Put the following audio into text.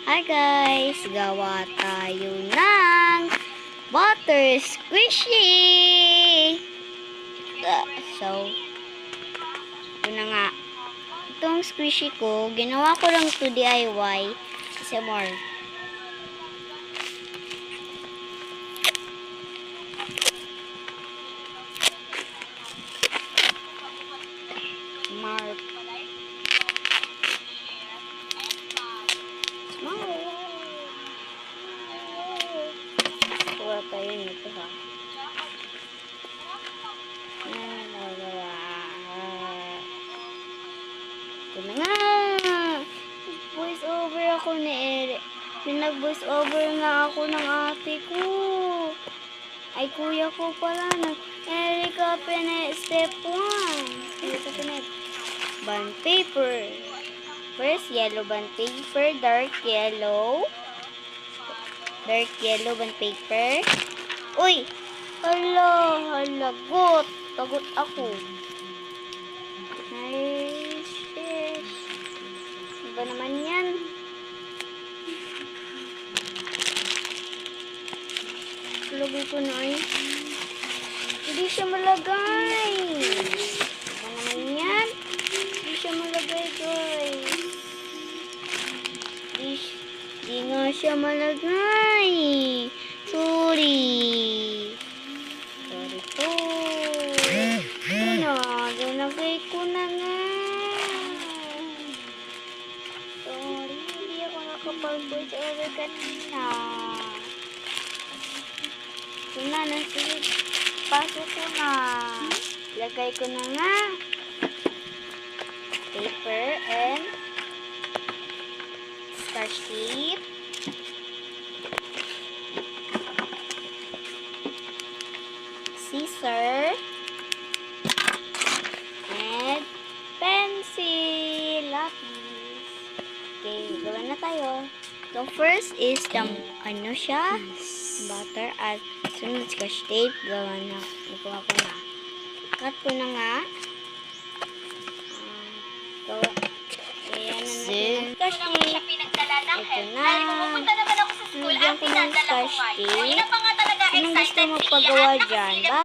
Hi guys! Gawa tayo ng butter squishy! So, ito na nga. Itong squishy ko, ginawa ko lang to DIY. Isa more. Mark. Kuha tayo nito ha. Ito na nga. Voice over ako ni Eric. Pinag-voice over nga ako ng ate ko. Ay, kuya ko pala. Erica Pene, step 1. Erica Pene. Bond paper. First, yellow bond paper. Dark yellow bond paper. Uy! Hala, halagot. Tagot ako. Ay, sis. Ano ba naman yan? Lagay ko na ay. Hindi siya malagay. Ano ba naman yan? Hindi siya malagay, guys. Hindi nga siya malagay. Sorry po. Nilagay ko na nga. Sorry, hindi ako nakapag-voice over kanina. Ito na, sige. Pasok ko na. Lagay ko na nga. Paper and scotch tape. Scissor. And pencil. Lapis. Okay, gawa na tayo. So, first is the, ano siya? Butter at sunod scotch tape. Gawa na. Nagawa ko na. Cut ko na nga. Gawa. Ayan na natin ang scotch tape. Ito na. Nagyan ko ng scotch tape. Sinong gusto magpagawa dyan?